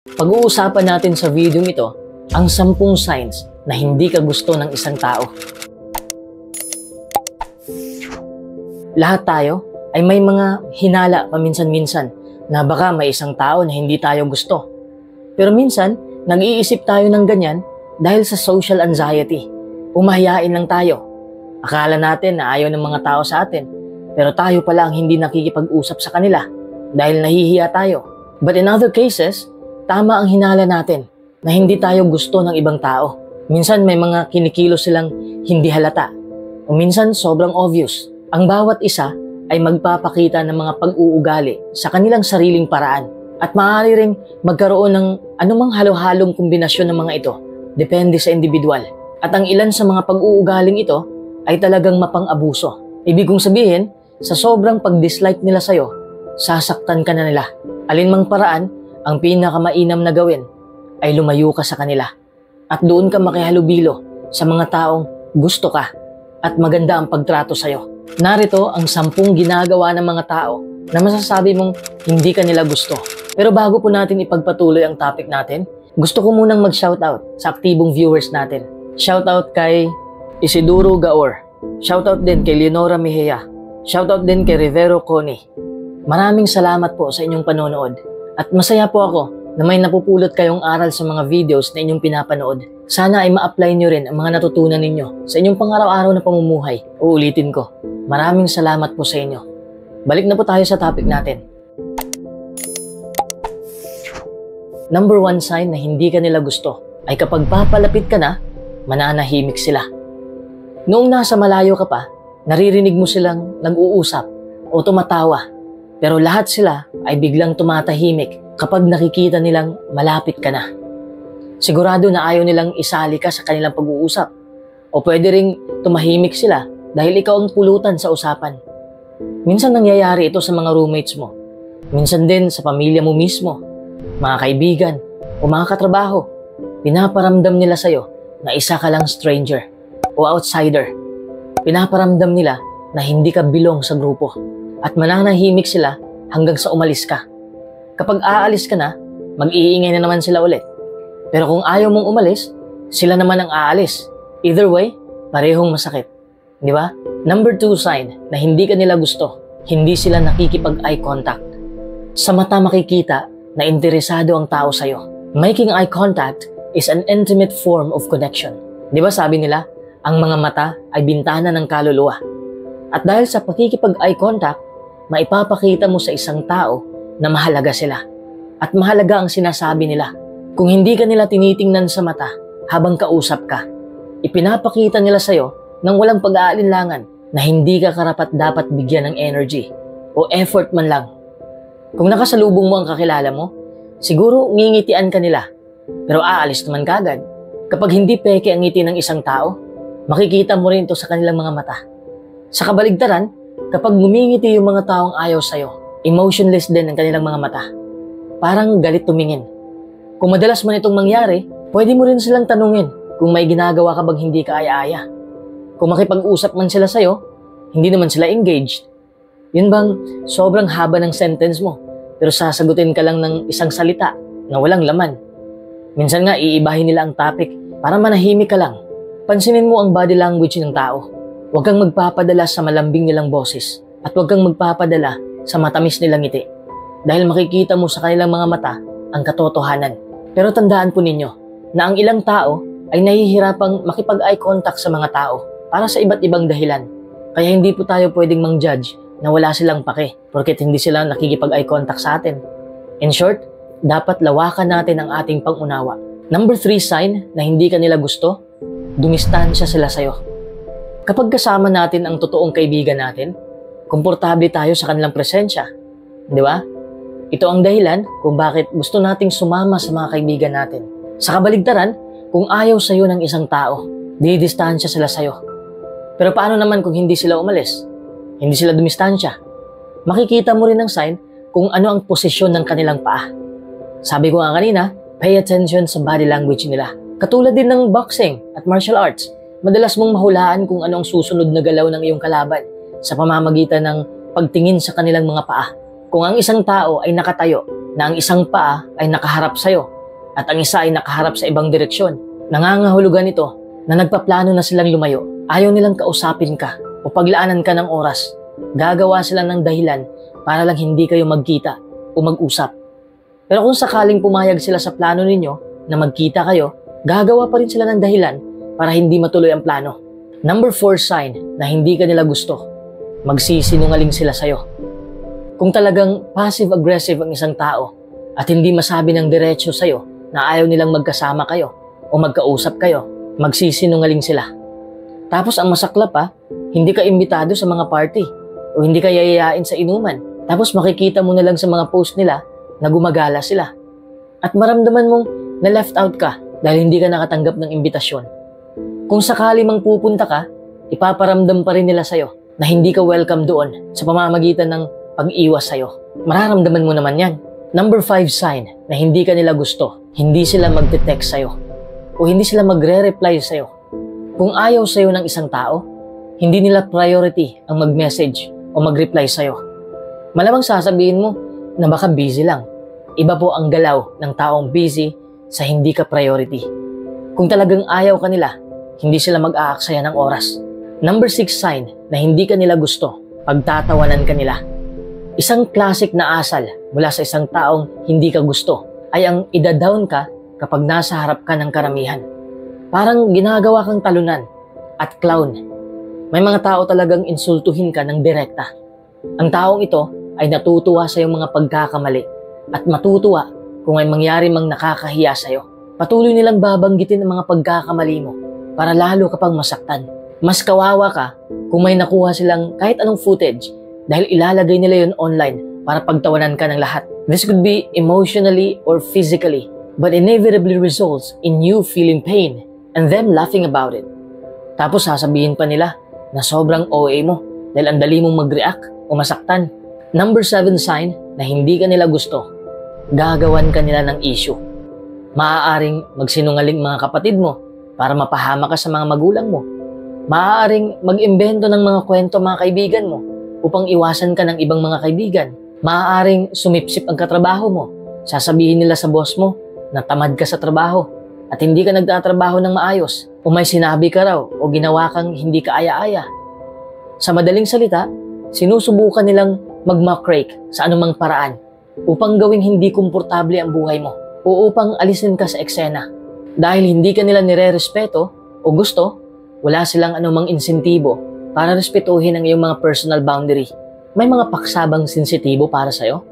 Pag-uusapan natin sa video ito ang 10 signs na hindi ka gusto ng isang tao. Lahat tayo ay may mga hinala paminsan-minsan na baka may isang tao na hindi tayo gusto. Pero minsan, nag-iisip tayo ng ganyan dahil sa social anxiety. Umahiyain lang tayo. Akala natin na ayaw ng mga tao sa atin, pero tayo pala ang hindi nakikipag-usap sa kanila dahil nahihiya tayo. But in other cases, tama ang hinala natin na hindi tayo gusto ng ibang tao. Minsan may mga kinikilos silang hindi halata o minsan sobrang obvious. Ang bawat isa ay magpapakita ng mga pag-uugali sa kanilang sariling paraan at maaari ring magkaroon ng anumang halo-halong kombinasyon ng mga ito. Depende sa individual. At ang ilan sa mga pag-uugaling ito ay talagang mapang-abuso. Ibig kong sabihin, sa sobrang pag-dislike nila sa'yo, sasaktan ka na nila. Alinmang paraan, ang pinakamainam na gawin ay lumayo ka sa kanila at doon ka makihalubilo sa mga taong gusto ka at maganda ang pagtrato sa'yo. Narito ang 10 ginagawa ng mga tao na masasabi mong hindi ka nila gusto. Pero bago po natin ipagpatuloy ang topic natin, gusto ko munang mag-shoutout sa aktibong viewers natin. Shoutout kay Isidoro Gaor. Shoutout din kay Leonora Mejia. Shoutout din kay Rivero Connie. Maraming salamat po sa inyong panonood. At masaya po ako na may napupulot kayong aral sa mga videos na inyong pinapanood. Sana ay ma-apply nyo rin ang mga natutunan ninyo sa inyong pang-araw-araw na pamumuhay. Uulitin ko, maraming salamat po sa inyo. Balik na po tayo sa topic natin. Number 1 sign na hindi ka nila gusto ay kapag papalapit ka na, mananahimik sila. Noong nasa malayo ka pa, naririnig mo silang nag-uusap o tumatawa. Pero lahat sila ay biglang tumatahimik kapag nakikita nilang malapit ka na. Sigurado na ayaw nilang isali ka sa kanilang pag-uusap. O pwede ring tumahimik sila dahil ikaw ang pulutan sa usapan. Minsan nangyayari ito sa mga roommates mo. Minsan din sa pamilya mo mismo, mga kaibigan o mga katrabaho. Pinaparamdam nila sa'yo na isa ka lang stranger o outsider. Pinaparamdam nila na hindi ka bilong sa grupo. At mananahimik sila hanggang sa umalis ka. Kapag aalis ka na, mag-iingay na naman sila ulit. Pero kung ayaw mong umalis, sila naman ang aalis. Either way, parehong masakit. Di ba? Number 2 sign na hindi ka nila gusto, hindi sila nakikipag-eye contact. Sa mata makikita na interesado ang tao sa'yo. Making eye contact is an intimate form of connection. Di ba sabi nila, ang mga mata ay bintana ng kaluluwa. At dahil sa pakikipag-eye contact, maipapakita mo sa isang tao na mahalaga sila at mahalaga ang sinasabi nila. Kung hindi ka nila tinitingnan sa mata habang kausap ka, ipinapakita nila sa'yo nang walang pag-aalinlangan na hindi ka karapat-dapat bigyan ng energy o effort man lang. Kung nakasalubong mo ang kakilala mo, siguro ngingitian ka nila pero aalis naman kagad. Kapag hindi peke ang ngiti ng isang tao, makikita mo rin ito sa kanilang mga mata. Sa kabaligtaran, kapag ngumingiti yung mga taong ayaw sa'yo, emotionless din ang kanilang mga mata. Parang galit tumingin. Kung madalas man itong mangyari, pwede mo rin silang tanungin kung may ginagawa ka bang hindi ka aya-aya. Kung makipag-usap man sila sa'yo, hindi naman sila engaged. Yun bang sobrang haba ng sentence mo, pero sasagutin ka lang ng isang salita na walang laman. Minsan nga iibahin nila ang topic para manahimik ka lang. Pansinin mo ang body language ng tao. Huwag kang magpapadala sa malambing nilang boses at huwag kang magpapadala sa matamis nilang ngiti dahil makikita mo sa kanilang mga mata ang katotohanan. Pero tandaan po ninyo na ang ilang tao ay nahihirapang makipag-eye contact sa mga tao para sa iba't ibang dahilan. Kaya hindi po tayo pwedeng mang-judge na wala silang pake porket hindi sila nakikipag-eye contact sa atin. In short, dapat lawakan natin ang ating pang-unawa. Number 3 sign na hindi ka nila gusto, dumistansya sila sa'yo. Kapag kasama natin ang totoong kaibigan natin, komportable tayo sa kanilang presensya. Di ba? Ito ang dahilan kung bakit gusto nating sumama sa mga kaibigan natin. Sa kabaligtaran, kung ayaw sa'yo ng isang tao, didistansya sila sa'yo. Pero paano naman kung hindi sila umalis? Hindi sila dumistansya? Makikita mo rin ang sign kung ano ang posisyon ng kanilang paa. Sabi ko nga kanina, pay attention sa body language nila. Katulad din ng boxing at martial arts. Madalas mong mahulaan kung ano ang susunod na galaw ng iyong kalaban sa pamamagitan ng pagtingin sa kanilang mga paa. Kung ang isang tao ay nakatayo na ang isang paa ay nakaharap sa'yo at ang isa ay nakaharap sa ibang direksyon, nangangahulugan ito na nagpaplano na silang lumayo. Ayaw nilang kausapin ka o paglaanan ka ng oras. Gagawa sila ng dahilan para lang hindi kayo magkita o mag-usap. Pero kung sakaling pumayag sila sa plano ninyo na magkita kayo, gagawa pa rin sila ng dahilan para hindi matuloy ang plano. Number 4 sign na hindi ka nila gusto. Magsisinungaling sila sa'yo. Kung talagang passive-aggressive ang isang tao at hindi masabi ng diretso sa'yo na ayaw nilang magkasama kayo o magkausap kayo, magsisinungaling sila. Tapos ang masaklap pa, hindi ka imbitado sa mga party o hindi ka yayayain sa inuman. Tapos makikita mo na lang sa mga post nila na gumagala sila. At maramdaman mong na left out ka dahil hindi ka nakatanggap ng imbitasyon. Kung sakali mang pupunta ka, ipaparamdam pa rin nila sa'yo na hindi ka welcome doon sa pamamagitan ng pag-iwas sa'yo. Mararamdaman mo naman yan. Number 5 sign na hindi ka nila gusto. Hindi sila magte-text sa'yo o hindi sila magre-reply sa'yo. Kung ayaw sa'yo ng isang tao, hindi nila priority ang mag-message o mag-reply sa'yo. Malamang sasabihin mo na baka busy lang. Iba po ang galaw ng taong busy sa hindi ka priority. Kung talagang ayaw ka nila, hindi sila mag-aaksaya ng oras. Number 6 sign na hindi ka nila gusto. Pagtatawanan ka nila. Isang classic na asal mula sa isang taong hindi ka gusto ay ang ida-down ka kapag nasa harap ka ng karamihan. Parang ginagawa kang talunan at clown. May mga tao talagang insultuhin ka ng direkta. Ang taong ito ay natutuwa sa iyong mga pagkakamali at matutuwa kung may mangyari mang nakakahiya sa iyo. Patuloy nilang babanggitin ang mga pagkakamali mo para lalo ka pang masaktan. Mas kawawa ka kung may nakuha silang kahit anong footage dahil ilalagay nila yun online para pagtawanan ka ng lahat. This could be emotionally or physically, but inevitably results in you feeling pain and them laughing about it. Tapos sasabihin pa nila na sobrang OA mo dahil ang dali mong mag-react o masaktan. Number 7 sign na hindi ka nila gusto. Gagawan ka nila ng issue. Maaaring magsinungaling mga kapatid mo para mapahama ka sa mga magulang mo. Maaaring mag-imbento ng mga kwento mga kaibigan mo upang iwasan ka ng ibang mga kaibigan. Maaaring sumipsip ang katrabaho mo. Sasabihin nila sa boss mo na tamad ka sa trabaho at hindi ka nagtatrabaho ng maayos o may sinabi ka raw o ginawa kang hindi ka aya-aya. Sa madaling salita, sinusubukan nilang mag-mock rake sa anumang paraan upang gawing hindi komportable ang buhay mo o upang alisin ka sa eksena. Dahil hindi ka nila nire-respeto o gusto, wala silang anumang insentibo para respetuhin ang iyong mga personal boundary. May mga paksabang sensitibo para sa'yo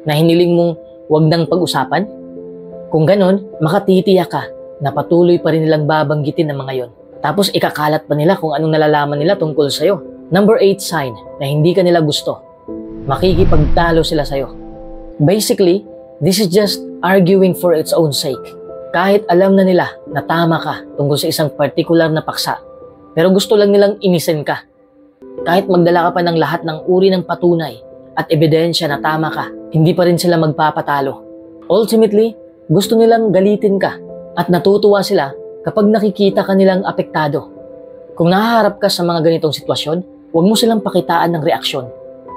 na hiniling mong huwag nang pag-usapan? Kung ganon, makatitiyak ka na patuloy pa rin nilang babanggitin ng mga yon. Tapos ikakalat pa nila kung anong nalalaman nila tungkol sa'yo. Number 8 sign na hindi ka nila gusto. Makikipagtalo sila sa'yo. Basically, this is just arguing for its own sake. Kahit alam na nila na tama ka tungkol sa isang particular na paksa, pero gusto lang nilang inisin ka. Kahit magdala ka pa ng lahat ng uri ng patunay at ebidensya na tama ka, hindi pa rin sila magpapatalo. Ultimately, gusto nilang galitin ka at natutuwa sila kapag nakikita ka nilang apektado. Kung nahaharap ka sa mga ganitong sitwasyon, huwag mo silang pakitaan ng reaksyon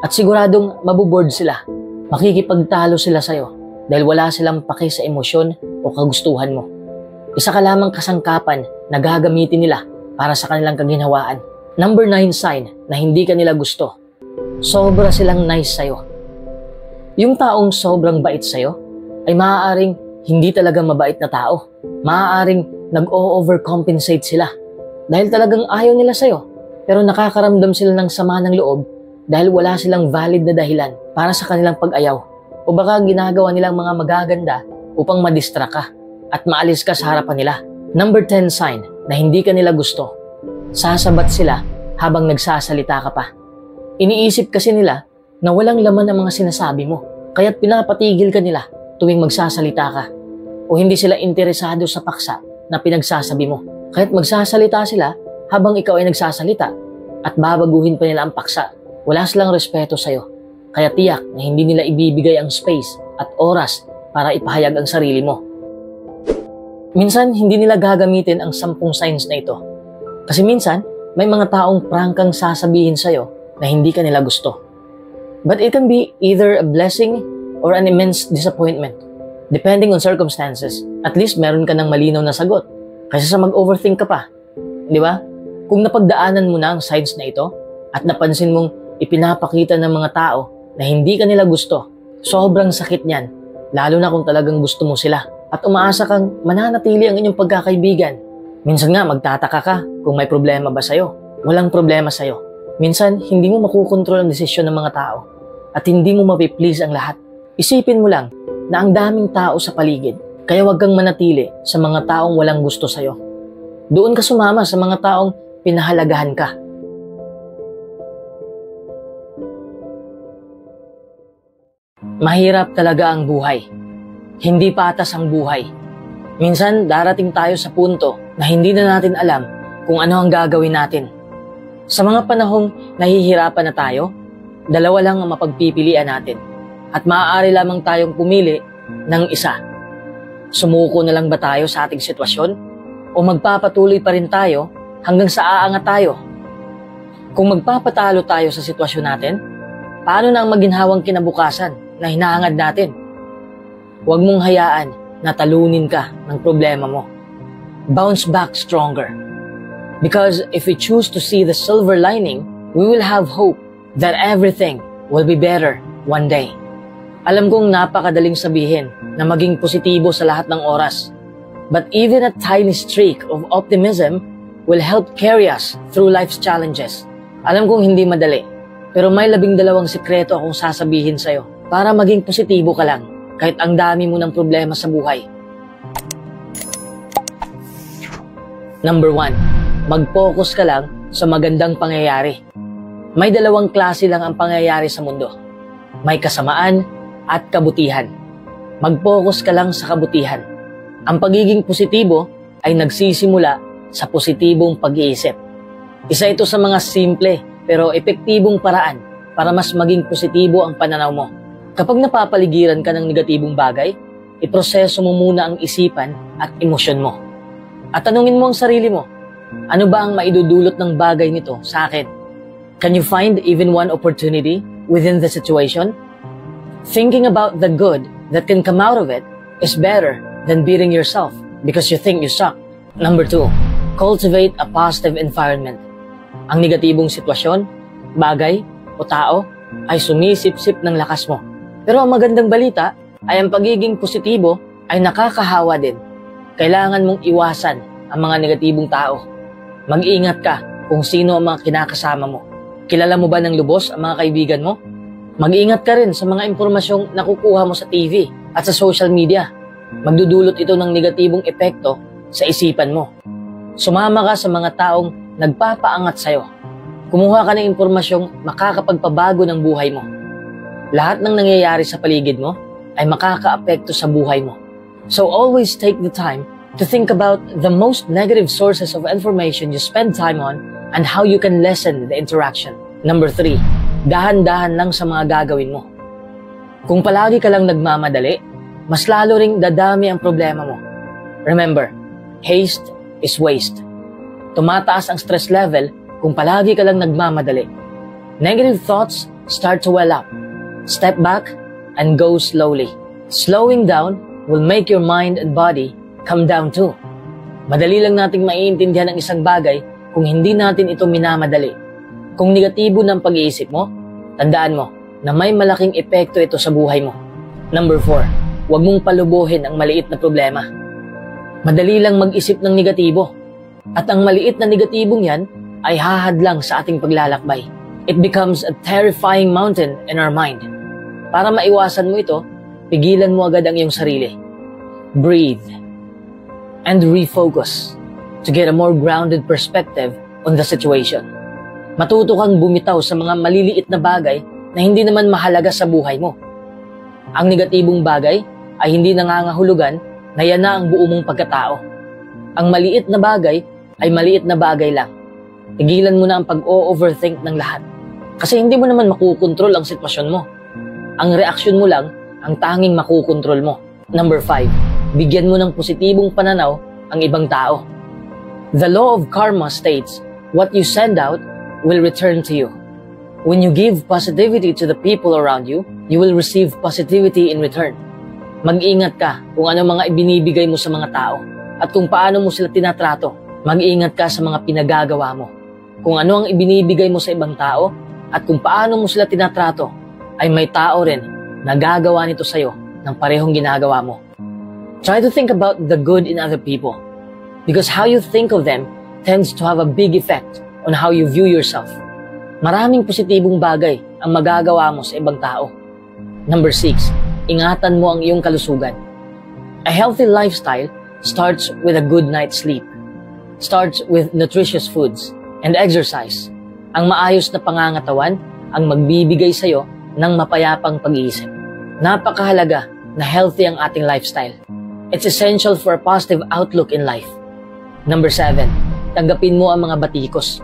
at siguradong mabuboard sila. Makikipagtalo sila sa'yo dahil wala silang paki sa emosyon o kagustuhan mo. Isa ka lamang kasangkapan na gagamitin nila para sa kanilang kaginhawaan. Number 9 sign na hindi ka nila gusto. Sobra silang nice sa'yo. Yung taong sobrang bait sa'yo ay maaaring hindi talaga mabait na tao. Maaaring nag-o-overcompensate sila dahil talagang ayaw nila sa'yo. Pero nakakaramdam sila ng sama ng loob dahil wala silang valid na dahilan para sa kanilang pag-ayaw. O baka ginagawa nilang mga magaganda upang madistract ka at maalis ka sa harapan nila. Number 10 sign na hindi ka nila gusto. Sasabat sila habang nagsasalita ka pa. Iniisip kasi nila na walang laman ang mga sinasabi mo, kaya't pinapatigil ka nila tuwing magsasalita ka. O hindi sila interesado sa paksa na pinagsasabi mo, kaya't magsasalita sila habang ikaw ay nagsasalita at babaguhin pa nila ang paksa. Wala silang respeto sa'yo, kaya tiyak na hindi nila ibibigay ang space at oras para ipahayag ang sarili mo. Minsan, hindi nila gagamitin ang 10 signs na ito. Kasi minsan, may mga taong prangkang sasabihin sa'yo na hindi ka nila gusto. But it can be either a blessing or an immense disappointment, depending on circumstances. At least meron ka ng malinaw na sagot, kaysa sa mag-overthink ka pa. Di ba? Kung napagdaanan mo na ang signs na ito, at napansin mong ipinapakita ng mga tao na hindi ka nila gusto, sobrang sakit niyan, lalo na kung talagang gusto mo sila. At umaasa kang mananatili ang inyong pagkakaibigan. Minsan nga magtataka ka kung may problema ba sa'yo. Walang problema sa'yo. Minsan, hindi mo makukontrol ang desisyon ng mga tao at hindi mo mapiplease ang lahat. Isipin mo lang na ang daming tao sa paligid, kaya huwag kang manatili sa mga taong walang gusto sa'yo. Doon ka sumama sa mga taong pinahalagahan ka. Mahirap talaga ang buhay. Hindi patas ang buhay. Minsan, darating tayo sa punto na hindi na natin alam kung ano ang gagawin natin. Sa mga panahong nahihirapan na tayo, dalawa lang ang mapagpipilian natin at maaari lamang tayong pumili ng isa. Sumuko na lang ba tayo sa ating sitwasyon o magpapatuloy pa rin tayo hanggang sa aangat tayo? Kung magpapatalo tayo sa sitwasyon natin, paano na ang maginhawang kinabukasan na hinahangad natin? Huwag mong hayaan na talunin ka ng problema mo. Bounce back stronger. Because if we choose to see the silver lining, we will have hope that everything will be better one day. Alam kong napakadaling sabihin na maging positibo sa lahat ng oras. But even a tiny streak of optimism will help carry us through life's challenges. Alam kong hindi madali, pero may 12 sikreto akong sasabihin sa'yo para maging positibo ka lang kahit ang dami mo ng problema sa buhay. Number 1, mag-focus ka lang sa magandang pangyayari. May 2 klase lang ang pangyayari sa mundo. May kasamaan at kabutihan. Mag-focus ka lang sa kabutihan. Ang pagiging positibo ay nagsisimula sa positibong pag-iisip. Isa ito sa mga simple pero epektibong paraan para mas maging positibo ang pananaw mo. Kapag napapaligiran ka ng negatibong bagay, iproseso mo muna ang isipan at emosyon mo. At tanungin mo ang sarili mo, ano ba ang maidudulot ng bagay nito sa akin? Can you find even one opportunity within the situation? Thinking about the good that can come out of it is better than beating yourself because you think you suck. Number 2, cultivate a positive environment. Ang negatibong sitwasyon, bagay o tao ay sumisip-sip ng lakas mo. Pero ang magandang balita ay ang pagiging positibo ay nakakahawa din. Kailangan mong iwasan ang mga negatibong tao. Mag-ingat ka kung sino ang mga kinakasama mo. Kilala mo ba ng lubos ang mga kaibigan mo? Mag-ingat ka rin sa mga impormasyong nakukuha mo sa TV at sa social media. Magdudulot ito ng negatibong epekto sa isipan mo. Sumama ka sa mga taong nagpapaangat sa'yo. Kumuha ka ng impormasyong makakapagpabago ng buhay mo. Lahat ng nangyayari sa paligid mo ay makakaapekto sa buhay mo. So always take the time to think about the most negative sources of information you spend time on and how you can lessen the interaction. Number 3, dahan-dahan lang sa mga gagawin mo. Kung palagi ka lang nagmamadali, mas lalo ring dadami ang problema mo. Remember, haste is waste. Tumataas ang stress level kung palagi ka lang nagmamadali. Negative thoughts start to well up. Step back and go slowly. Slowing down will make your mind and body come down too. Madali lang nating maiintindihan ang isang bagay kung hindi natin ito minamadali. Kung negatibo ng pag-iisip mo, tandaan mo na may malaking epekto ito sa buhay mo. Number 4, huwag mong palubuhin ang maliit na problema. Madali lang mag-isip ng negatibo. At ang maliit na negatibong yan ay hahadlang sa ating paglalakbay. It becomes a terrifying mountain in our mind. Para maiwasan mo ito, pigilan mo agad ang iyong sarili. Breathe and refocus to get a more grounded perspective on the situation. Matuto kang bumitaw sa mga maliliit na bagay na hindi naman mahalaga sa buhay mo. Ang negatibong bagay ay hindi nangangahulugan na yan na ang buo mong pagkatao. Ang maliit na bagay ay maliit na bagay lang. Tigilan mo na ang pag-o-overthink ng lahat. Kasi hindi mo naman makukontrol ang sitwasyon mo. Ang reaksyon mo lang ang tanging makukontrol mo. Number 5, bigyan mo ng positibong pananaw ang ibang tao. The law of karma states, what you send out will return to you. When you give positivity to the people around you, you will receive positivity in return. Mag-ingat ka kung ano mga ibinibigay mo sa mga tao at kung paano mo sila tinatrato. Mag-ingat ka sa mga pinagagawa mo. Kung ano ang ibinibigay mo sa ibang tao at kung paano mo sila tinatrato, ay may tao rin na gagawa nito sa'yo ng parehong ginagawa mo. Try to think about the good in other people because how you think of them tends to have a big effect on how you view yourself. Maraming positibong bagay ang magagawa mo sa ibang tao. Number 6, ingatan mo ang iyong kalusugan. A healthy lifestyle starts with a good night's sleep. Starts with nutritious foods and exercise. Ang maayos na pangangatawan ang magbibigay sa'yo ng mapayapang pag-iisip. Napakahalaga na healthy ang ating lifestyle. It's essential for a positive outlook in life. Number 7, tanggapin mo ang mga batikos.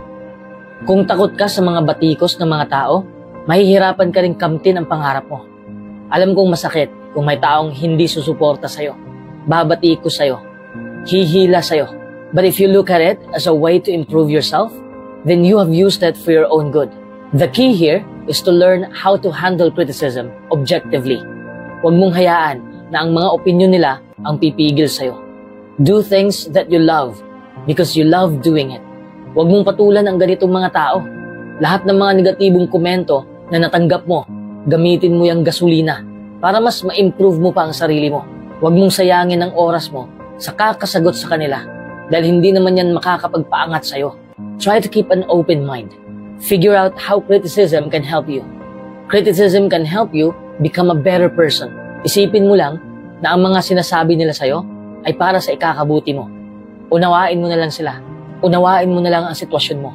Kung takot ka sa mga batikos ng mga tao, mahihirapan ka rin kamtin ang pangarap mo. Alam kong masakit kung may taong hindi susuporta sa'yo, babatikos sa'yo, hihila sa'yo. But if you look at it as a way to improve yourself, then you have used it for your own good. The key here is to learn how to handle criticism objectively. Huwag mong hayaan na ang mga opinyon nila ang pipigil sa'yo. Do things that you love because you love doing it. Huwag mong patulan ang ganitong mga tao. Lahat ng mga negatibong komento na natanggap mo, gamitin mo yung gasolina para mas ma-improve mo pa ang sarili mo. Huwag mong sayangin ang oras mo sa kakasagot sa kanila dahil hindi naman yan makakapagpaangat sa'yo. Try to keep an open mind. Figure out how criticism can help you. Criticism can help you become a better person. Isipin mo lang na ang mga sinasabi nila sa'yo ay para sa ikakabuti mo. Unawain mo na lang sila. Unawain mo na lang ang sitwasyon mo.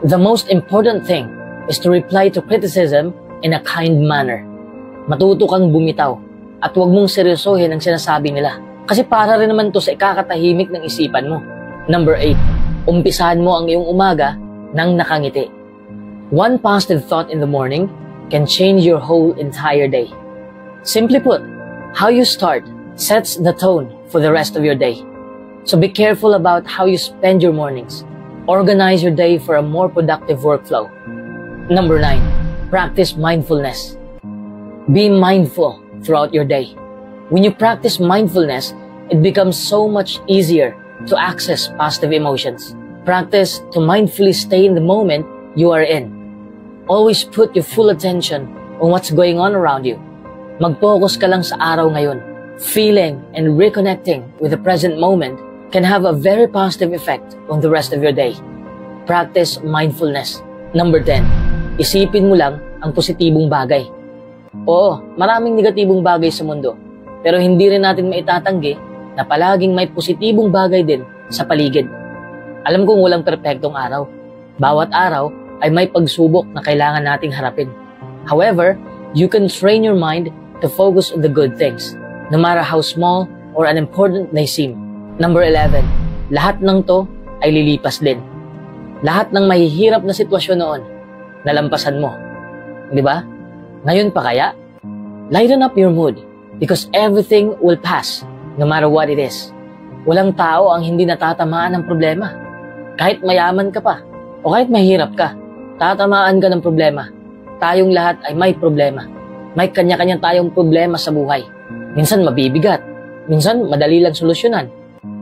The most important thing is to reply to criticism in a kind manner. Matuto kang bumitaw at huwag mong seryosohin ang sinasabi nila. Kasi para rin naman to sa ikakatahimik ng isipan mo. Number 8, umpisahan mo ang iyong umaga ng nakangiti. One positive thought in the morning can change your whole entire day. Simply put, how you start sets the tone for the rest of your day. So be careful about how you spend your mornings. Organize your day for a more productive workflow. Number 9, practice mindfulness. Be mindful throughout your day. When you practice mindfulness, it becomes so much easier to access positive emotions. Practice to mindfully stay in the moment you are in. Always put your full attention on what's going on around you. Mag-focus ka lang sa araw ngayon. Feeling and reconnecting with the present moment can have a very positive effect on the rest of your day. Practice mindfulness. Number 10, isipin mo lang ang positibong bagay. Oo, maraming negatibong bagay sa mundo, pero hindi rin natin maitatanggi na palaging may positibong bagay din sa paligid. Alam kong walang perpektong araw. Bawat araw ay may pagsubok na kailangan nating harapin. However, you can train your mind to focus on the good things, no matter how small or unimportant they seem. Number 11, lahat ng to ay lilipas din. Lahat ng mahihirap na sitwasyon noon, nalampasan mo. Di ba? Ngayon pa kaya? Lighten up your mood because everything will pass no matter what it is. Walang tao ang hindi natatamaan ng problema. Kahit mayaman ka pa o kahit mahirap ka, tatamaan ka ng problema. Tayong lahat ay may problema. May kanya-kanya tayong problema sa buhay. Minsan mabibigat, minsan madali lang solusyonan.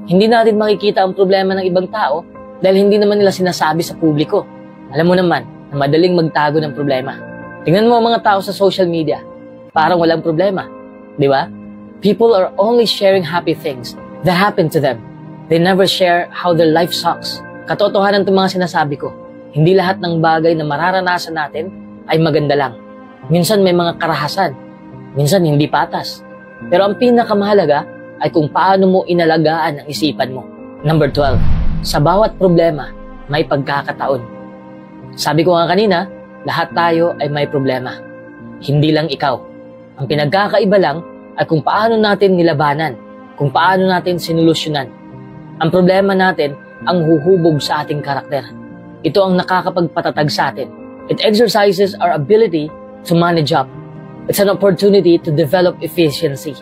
Hindi natin makikita ang problema ng ibang tao dahil hindi naman nila sinasabi sa publiko. Alam mo naman na madaling magtago ng problema. Tingnan mo ang mga tao sa social media. Parang walang problema. Di ba? People are only sharing happy things that happen to them. They never share how their life sucks. Katotohanan itong mga sinasabi ko. Hindi lahat ng bagay na mararanasan natin ay maganda lang. Minsan may mga karahasan. Minsan hindi patas. Pero ang pinakamahalaga ay kung paano mo inalagaan ang isipan mo. Number 12, sa bawat problema, may pagkakataon. Sabi ko nga kanina, lahat tayo ay may problema. Hindi lang ikaw. Ang pinagkakaiba lang ay kung paano natin nilabanan, kung paano natin sinulusyonan. Ang problema natin ang huhubog sa ating karakter. Ito ang nakakapagpatatag sa atin. It exercises our ability to manage up. It's an opportunity to develop efficiency.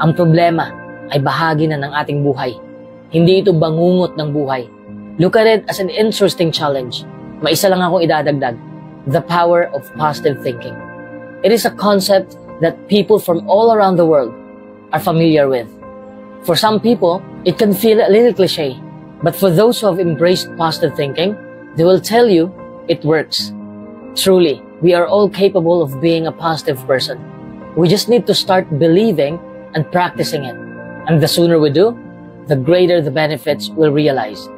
Ang problema ay bahagi na ng ating buhay. Hindi ito bangungot ng buhay. Look at it as an interesting challenge. May isa lang akong idadagdag. the power of positive thinking. It is a concept that people from all around the world are familiar with. For some people, it can feel a little cliche, but for those who have embraced positive thinking, they will tell you it works. Truly, we are all capable of being a positive person. We just need to start believing and practicing it. And the sooner we do, the greater the benefits we'll realize.